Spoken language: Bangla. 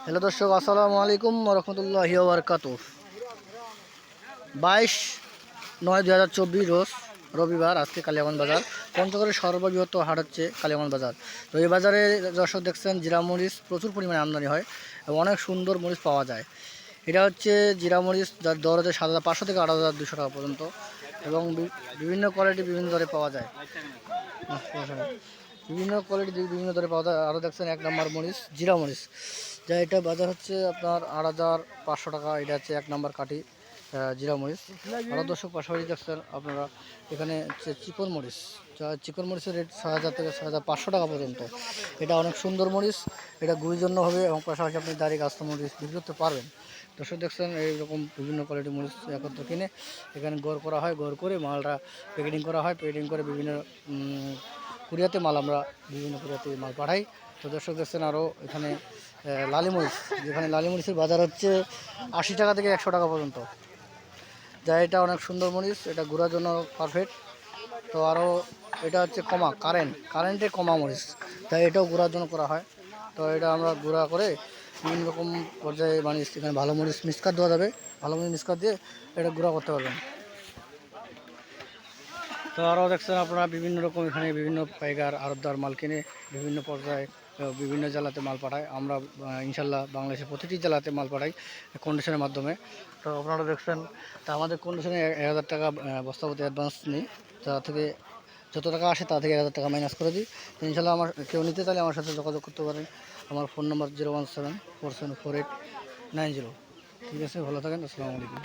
হ্যালো দর্শক, আসসালামু আলাইকুম রহমতুল্লাহি ওয়া বারাকাতুহু। 22/9/2024 রোজ রবিবার। আজকে কালিয়াগঞ্জ বাজার পঞ্চগড়ের সর্ববৃহৎ হাট হচ্ছে কালিয়াগঞ্জ বাজার। তো এই বাজারে দর্শক দেখছেন জিরা মরিচ প্রচুর পরিমাণে আমদানি হয় এবং অনেক সুন্দর মরিচ পাওয়া যায়। এটা হচ্ছে জিরা মরিচ, যার দর হচ্ছে 7,500 থেকে 8,200 টাকা পর্যন্ত এবং বিভিন্ন কোয়ালিটি বিভিন্ন দরে পাওয়া যায়। বিভিন্ন কোয়ালিটি বিভিন্ন দরে পাওয়া যায়। আরও দেখছেন 1 নম্বর মরিচ জিরা মরিচ, যা এটা বাজার হচ্ছে আপনার 8,500 টাকা। এটা হচ্ছে 1 নম্বর কাঠি জিরা মরিচ। আরও দর্শক পাশাপাশি দেখছেন আপনারা এখানে হচ্ছে চিকন মরিচ, যা চিকন মরিচের রেট 6,000 থেকে 6,500 টাকা পর্যন্ত। এটা অনেক সুন্দর মরিচ, এটা গুঁড়ির জন্য হবে এবং পাশাপাশি আপনি দাঁড়িয়ে গাছ মরিচ বিক্রি করতে পারবেন। দর্শক দেখছেন এইরকম বিভিন্ন কোয়ালিটির মরিচ একত্র কিনে এখানে গড় করা হয়, গড় করে মালটা প্যাকেটিং করা হয়, প্যাকেটিং করে বিভিন্ন কুরিয়াতে মাল আমরা বিভিন্ন কুরিয়াতে মাল পাঠাই। তো দর্শক দেখছেন আরও এখানে লালি মরিচ, যেখানে লালি মরিচের বাজার হচ্ছে 80 টাকা থেকে 100 টাকা পর্যন্ত, যা এটা অনেক সুন্দর মরিচ, এটা গুঁড়ার জন্য পারফেক্ট। তো আরও এটা হচ্ছে কারেন্টের কমা মরিচ, তাই এটাও গুঁড়ার জন্য করা হয়। তো এটা আমরা গুঁড়া করে বিভিন্ন রকম পর্যায়ে মানে এখানে ভালো মরিচ মিক্সকার দেওয়া যাবে, ভালো মরিচ মিক্সকার দিয়ে এটা গুঁড়া করতে পারবেন। তো আরও দেখছেন আপনারা বিভিন্ন রকম এখানে বিভিন্ন পাইকার আড়তদার মাল কিনে বিভিন্ন পর্যায়ে বিভিন্ন জেলাতে মাল পাঠায়। আমরা ইনশাল্লাহ বাংলাদেশের প্রতিটি জেলাতে মাল পাঠাই কন্ডিশনের মাধ্যমে। তো আপনারা দেখছেন, তা আমাদের কন্ডিশনে 1,000 টাকা বস্তাপতি অ্যাডভান্স নিই, তা থেকে যত টাকা আসে তা থেকে 1,000 টাকা মাইনাস করে দিই। তো ইনশাল্লাহ আমার কেউ নিতে চাইলে আমার সাথে যোগাযোগ করতে পারেন। আমার ফোন নম্বর 017474890। ঠিক আছে, ভালো থাকেন, আসসালামু আলাইকুম।